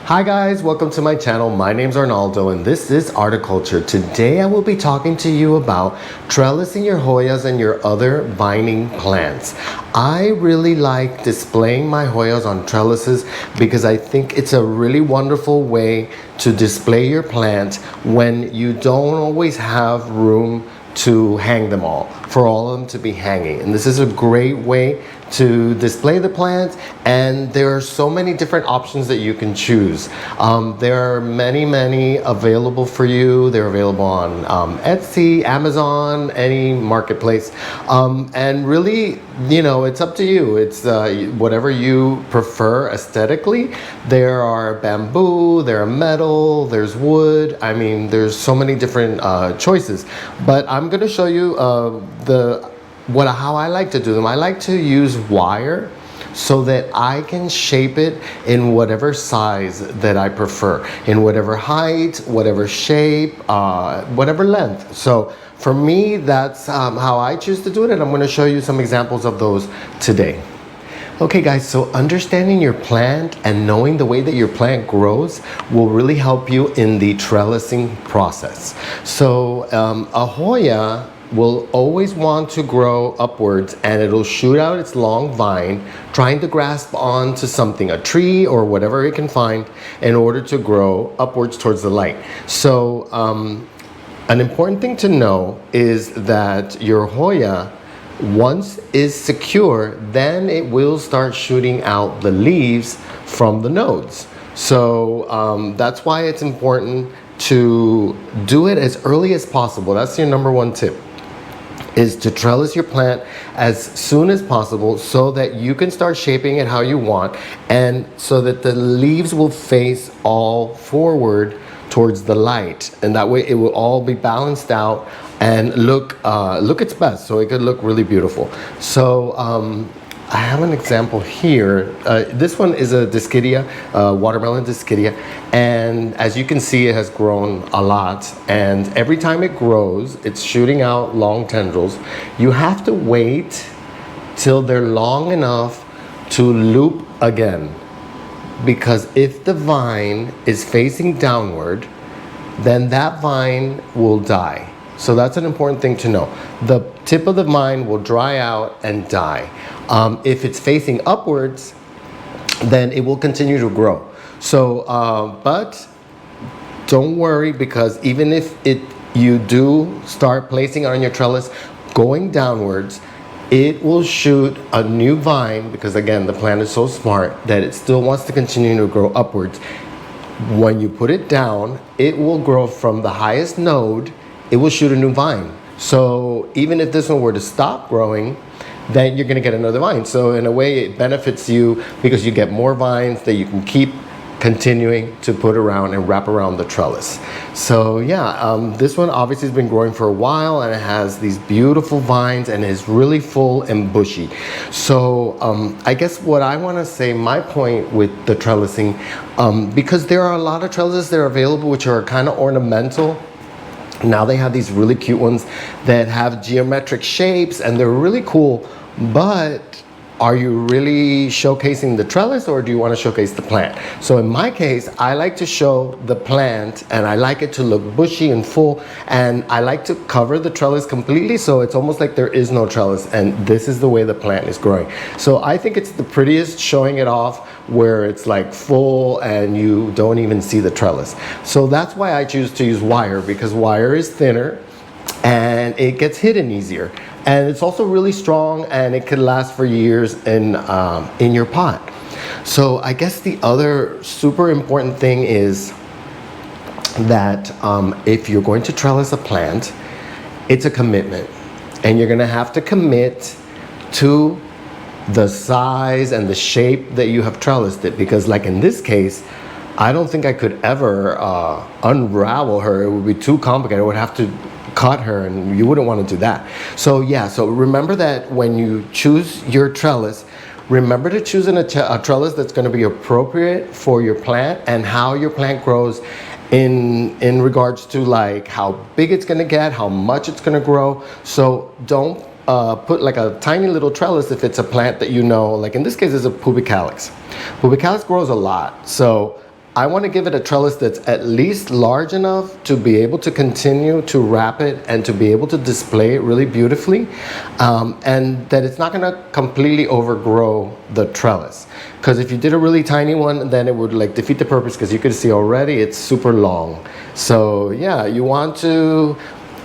Hi guys, welcome to my channel. My name's Arnaldo and this is Articulture. Today I will be talking to you about trellising your Hoyas and your other vining plants. I really like displaying my Hoyas on trellises because I think it's a really wonderful way to display your plants when you don't always have room to hang them all, for all of them to be hanging. And this is a great way to display the plants, and there are so many different options that you can choose. There are many available for you. They're available on Etsy, Amazon, any marketplace, and really, you know, it's up to you. It's whatever you prefer aesthetically. There are bamboo, there are metal, there's wood. I mean, there's so many different choices, but I'm going to show you how I like to do them. I like to use wire so that I can shape it in whatever size that I prefer, in whatever height, whatever shape, whatever length. So for me, that's how I choose to do it, and I'm going to show you some examples of those today. Okay guys, so understanding your plant and knowing the way that your plant grows will really help you in the trellising process. So a Hoya will always want to grow upwards, and it'll shoot out its long vine trying to grasp onto something, a tree or whatever it can find, in order to grow upwards towards the light. So an important thing to know is that your Hoya, once is secure, then it will start shooting out the leaves from the nodes. So that's why it's important to do it as early as possible. That's your number one tip, is to trellis your plant as soon as possible so that you can start shaping it how you want, and so that the leaves will face all forward towards the light, and that way it will all be balanced out and look its best, so it could look really beautiful. So I have an example here. This one is a discidia, watermelon discidia, and as you can see, it has grown a lot, and every time it grows, it's shooting out long tendrils. You have to wait till they're long enough to loop again, because if the vine is facing downward, then that vine will die. So that's an important thing to know. The tip of the vine will dry out and die. If it's facing upwards, then it will continue to grow. So, but don't worry, because even if you do start placing it on your trellis going downwards, it will shoot a new vine, because again, the plant is so smart that it still wants to continue to grow upwards. When you put it down, it will grow from the highest node. It will shoot a new vine. So even if this one were to stop growing, then you're going to get another vine. So in a way, it benefits you because you get more vines that you can keep continuing to put around and wrap around the trellis. So yeah, this one obviously has been growing for a while, and it has these beautiful vines and is really full and bushy. So I guess what I want to say, my point with the trellising, because there are a lot of trellises that are available which are kind of ornamental. Now they have these really cute ones that have geometric shapes, and they're really cool, but are you really showcasing the trellis, or do you want to showcase the plant? So in my case, I like to show the plant, and I like it to look bushy and full, and I like to cover the trellis completely, so it's almost like there is no trellis, and this is the way the plant is growing. So I think it's the prettiest showing it off where it's like full and you don't even see the trellis. So that's why I choose to use wire, because wire is thinner and it gets hidden easier. And it's also really strong, and it could last for years in your pot. So I guess the other super important thing is that if you're going to trellis a plant, it's a commitment. And you're gonna have to commit to the size and the shape that you have trellised it. Because like in this case, I don't think I could ever unravel her. It would be too complicated. I would have to cut her, and you wouldn't want to do that. So yeah, so remember that when you choose your trellis, remember to choose a trellis that's going to be appropriate for your plant and how your plant grows, in regards to like how big it's going to get, how much it's going to grow. So don't put like a tiny little trellis if it's a plant that you know, like in this case it's a pubicalyx. Pubicalyx grows a lot, so I want to give it a trellis that's at least large enough to be able to continue to wrap it and to be able to display it really beautifully, and that it's not going to completely overgrow the trellis. Because if you did a really tiny one, then it would like defeat the purpose, because you can see already it's super long. So yeah, you want to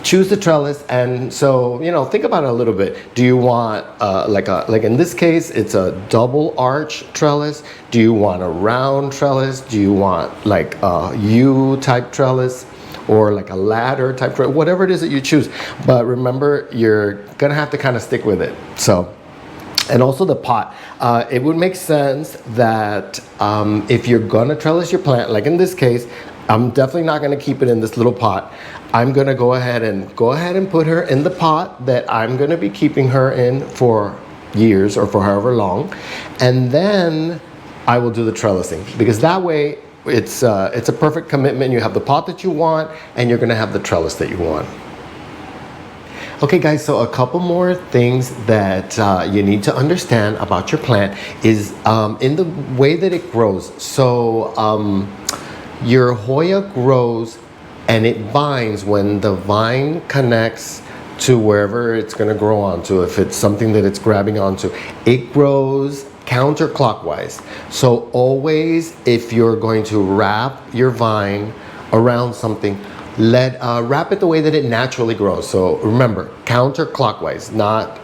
choose the trellis, and so think about it a little bit. Do you want like in this case it's a double arch trellis? Do you want a round trellis? Do you want like a U type trellis, or like a ladder type trellis? Whatever it is that you choose, but remember, you're gonna have to kind of stick with it. So, and also the pot, it would make sense that if you're gonna trellis your plant, like in this case, I'm definitely not going to keep it in this little pot. I'm going to go ahead and put her in the pot that I'm going to be keeping her in for years, or for however long, and then I will do the trellising, because that way it's a perfect commitment. You have the pot that you want, and you're going to have the trellis that you want. Okay guys, so a couple more things that you need to understand about your plant is in the way that it grows. So your Hoya grows and it vines when the vine connects to wherever it's going to grow onto. If it's something that it's grabbing onto, it grows counterclockwise. So always, if you're going to wrap your vine around something, wrap it the way that it naturally grows. So remember, counterclockwise, not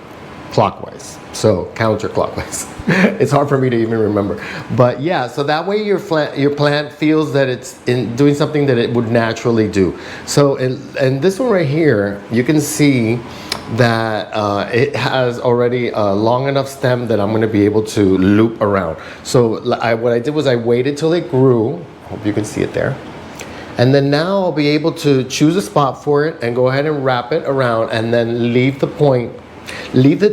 clockwise. So counterclockwise. It's hard for me to even remember, but yeah, so that way your plant feels that it's doing something that it would naturally do. So and this one right here, you can see that it has already a long enough stem that I'm going to be able to loop around. So what I did was I waited till it grew. Hope you can see it there. And then now I'll be able to choose a spot for it and go ahead and wrap it around, and then leave the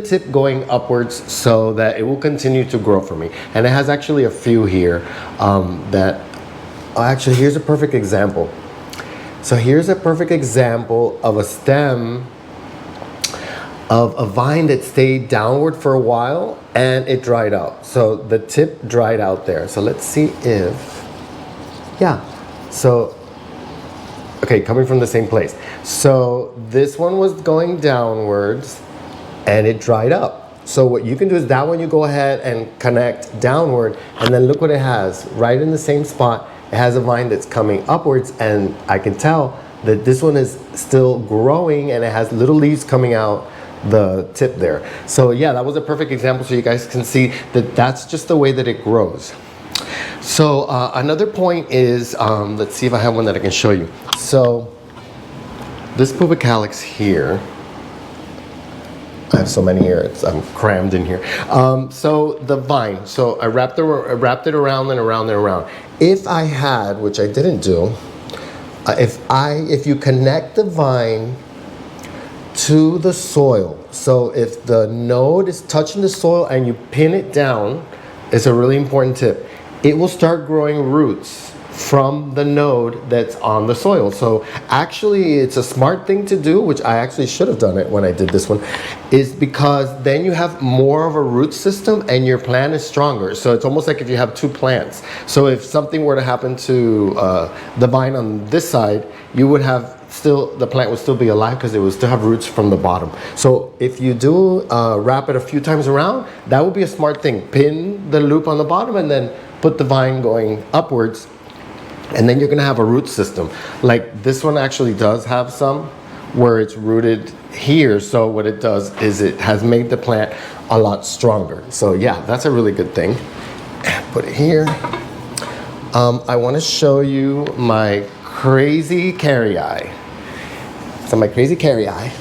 tip going upwards so that it will continue to grow for me. And it has actually a few here actually, here's a perfect example. So here's a perfect example of a stem of a vine that stayed downward for a while and it dried out. So the tip dried out there. So let's see if, yeah, so okay, coming from the same place. So this one was going downwards and it dried up. So what you can do is that one you go ahead and connect downward, and then look what it has right in the same spot. It has a vine that's coming upwards, and I can tell that this one is still growing and it has little leaves coming out the tip there. So yeah, that was a perfect example, so you guys can see that that's just the way that it grows. So another point is, let's see if I have one that I can show you. So this pubicalyx here, I have so many here, I'm crammed in here. So the vine, so I wrapped it around and around and around. If I had, which I didn't do, if you connect the vine to the soil, so if the node is touching the soil and you pin it down, it's a really important tip. It will start growing roots from the node that's on the soil. So actually it's a smart thing to do, which I actually should have done it when I did this one, is because then you have more of a root system and your plant is stronger. So it's almost like if you have two plants. So if something were to happen to the vine on this side, you would have the plant would still be alive because it would still have roots from the bottom. So if you do wrap it a few times around, that would be a smart thing. Pin the loop on the bottom and then put the vine going upwards, and then you're gonna have a root system. Like this one actually does have some where it's rooted here. So what it does is it has made the plant a lot stronger. So yeah, that's a really good thing. Put it here. I wanna show you my crazy carry-eye. So my crazy carry-eye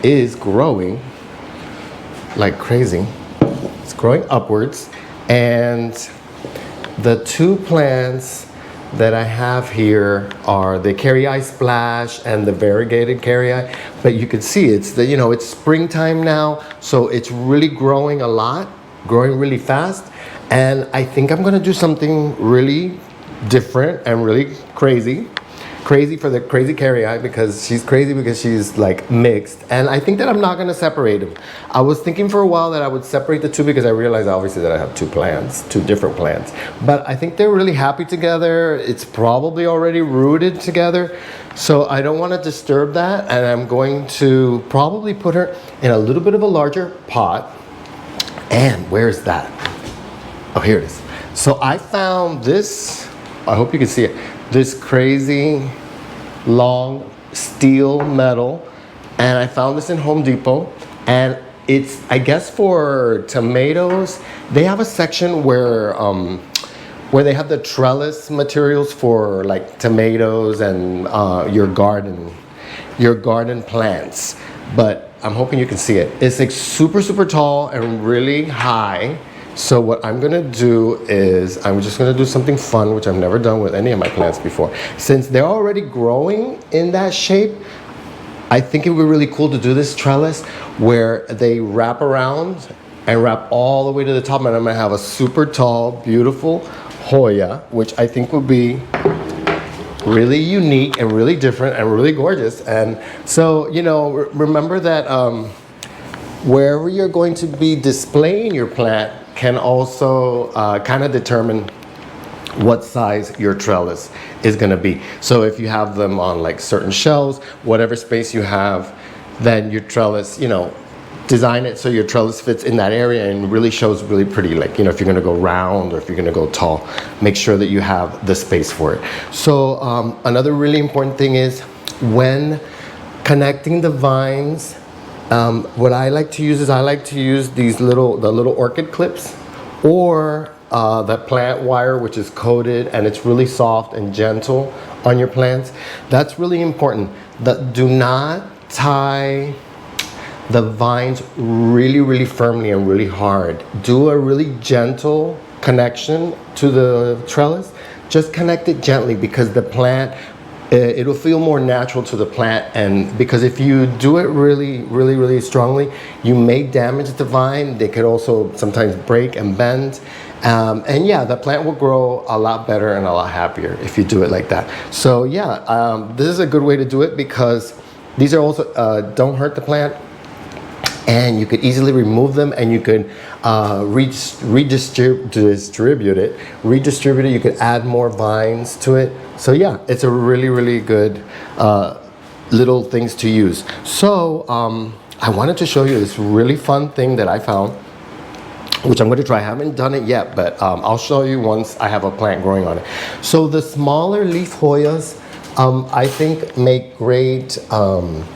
is growing like crazy. It's growing upwards, and the two plants that I have here are the carry-eye splash and the variegated carry-eye. But you can see it's it's springtime now, so it's really growing a lot, growing really fast. And I think I'm gonna do something really different and really crazy. crazy for the crazy carry eye, because she's crazy because she's like mixed. And I think that I'm not gonna separate them. I was thinking for a while that I would separate the two, because I realized obviously that I have two plants, two different plants. But I think they're really happy together. It's probably already rooted together. So I don't want to disturb that, and I'm going to probably put her in a little bit of a larger pot. And where's that? Oh, here it is. So I found this, I hope you can see it, this crazy long steel metal, and I found this in Home Depot, and it's, I guess, for tomatoes. They have a section where they have the trellis materials for like tomatoes and your garden plants. But I'm hoping you can see it. It's like super, super tall and really high. So what I'm gonna do is I'm just gonna do something fun, which I've never done with any of my plants before. Since they're already growing in that shape, I think it would be really cool to do this trellis where they wrap around and wrap all the way to the top, and I'm gonna have a super tall, beautiful Hoya, which I think would be really unique and really different and really gorgeous. And so, you know, remember that wherever you're going to be displaying your plant can also kind of determine what size your trellis is going to be. So if you have them on like certain shelves, whatever space you have, then your trellis, you know, design it so your trellis fits in that area and really shows really pretty. Like, you know, if you're going to go round or if you're going to go tall, make sure that you have the space for it. So another really important thing is when connecting the vines, what I like to use is I like to use the little orchid clips, or the plant wire, which is coated and it's really soft and gentle on your plants. That's really important. Do not tie the vines really, really firmly and really hard. Do a really gentle connection to the trellis. Just connect it gently, because the plant, it'll feel more natural to the plant. And because if you do it really, really, really strongly, you may damage the vine. They could also sometimes break and bend. And yeah, the plant will grow a lot better and a lot happier if you do it like that. So yeah, this is a good way to do it, because these are also, don't hurt the plant. And you could easily remove them, and you could redistribute it. You could add more vines to it. So yeah, it's a really, really good little things to use. So I wanted to show you this really fun thing that I found, which I'm going to try. I haven't done it yet, but I'll show you once I have a plant growing on it. So the smaller leaf Hoyas, I think make great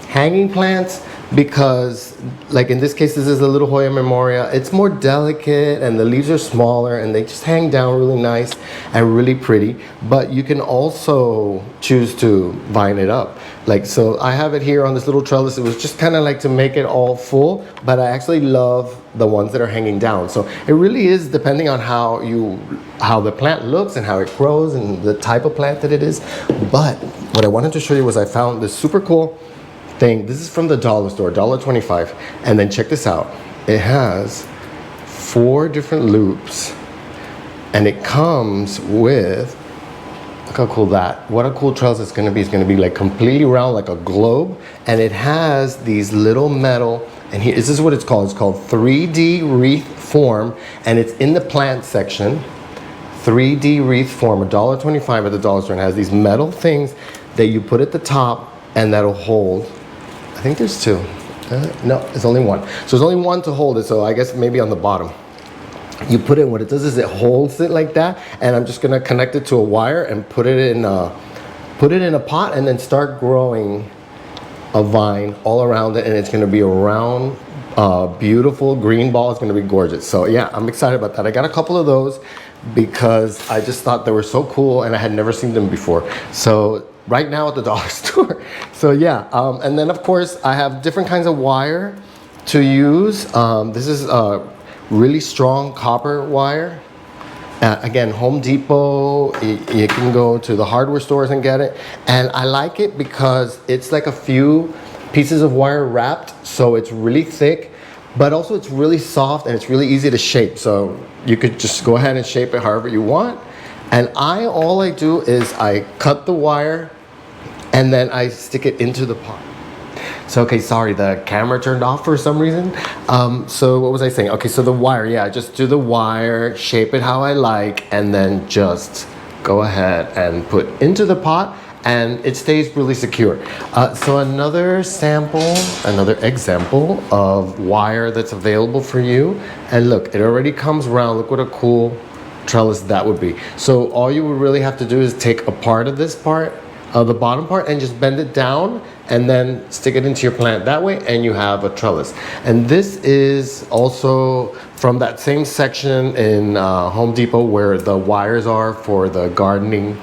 hanging plants, because like in this case, this is a little Hoya memoria. It's more delicate and the leaves are smaller and they just hang down really nice and really pretty. But you can also choose to vine it up. Like, so I have it here on this little trellis. It was just kind of like to make it all full, but I actually love the ones that are hanging down. So it really is depending on how the plant looks and how it grows and the type of plant that it is. But what I wanted to show you was I found this super cool thing. This is from the dollar store, $1.25. And then check this out. It has 4 different loops, and it comes with, look how cool that. What a cool trellis it's going to be. It's going to be like completely round like a globe, and it has these little metal, and here, this is what it's called. It's called 3D wreath form, and it's in the plant section. 3D wreath form, $1.25 at the dollar store, and it has these metal things that you put at the top, and that'll hold. I think there's 2. No, it's only 1. So there's only 1 to hold it. So I guess maybe on the bottom. You put it, what it does is it holds it like that, and I'm just gonna connect it to a wire and put it in a pot, and then start growing a vine all around it, and it's gonna be a round, beautiful green ball. It's gonna be gorgeous. So yeah, I'm excited about that. I got a couple of those because I just thought they were so cool, and I had never seen them before. So right now at the dollar store. So yeah, and then of course I have different kinds of wire to use. This is really strong copper wire. Again, Home Depot, you can go to the hardware stores and get it. And I like it because it's like a few pieces of wire wrapped, so it's really thick, but also it's really soft and it's really easy to shape. So you could just go ahead and shape it however you want. And all I do is I cut the wire and then I stick it into the pot. So, okay, sorry, the camera turned off for some reason. So what was I saying? Okay, so the wire, yeah, just do the wire, shape it how I like, and then just go ahead and put into the pot, and it stays really secure. So another example of wire that's available for you. And look, it already comes around. Look what a cool trellis that would be. So all you would really have to do is take a part of this part, the bottom part, and just bend it down and then stick it into your plant that way, and you have a trellis. And this is also from that same section in Home Depot where the wires are for the gardening,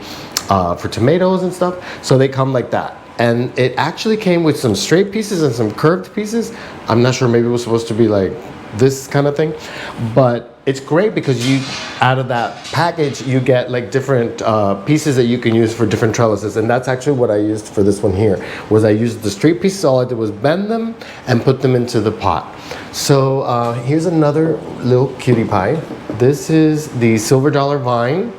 for tomatoes and stuff. So they come like that. And it actually came with some straight pieces and some curved pieces. I'm not sure, maybe it was supposed to be like this kind of thing, but it's great because you, out of that package, you get like different pieces that you can use for different trellises. And that's actually what I used for this one here, was I used the straight pieces. All I did was bend them and put them into the pot. So here's another little cutie pie. This is the silver dollar vine.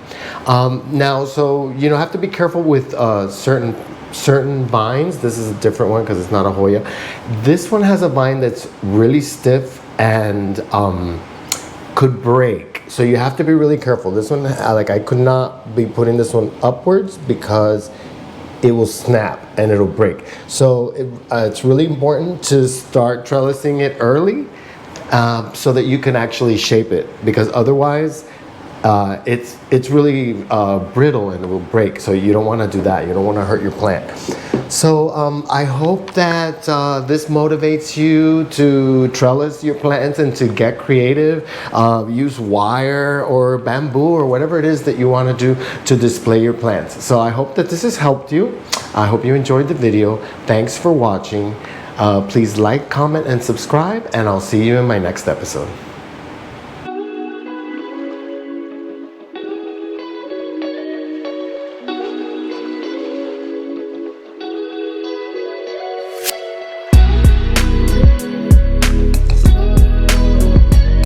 Now, so you have to be careful with certain vines. This is a different one because it's not a Hoya. This one has a vine that's really stiff and could break, so you have to be really careful. This one, like, I could not be putting this one upwards because it will snap and it'll break. So it's really important to start trellising it early, so that you can actually shape it, because otherwise it's really brittle and it will break. So you don't want to do that. You don't want to hurt your plant. So I hope that this motivates you to trellis your plants and to get creative. Use wire or bamboo or whatever it is that you want to do to display your plants. So I hope that this has helped you. I hope you enjoyed the video. Thanks for watching. Please like, comment, and subscribe, and I'll see you in my next episode.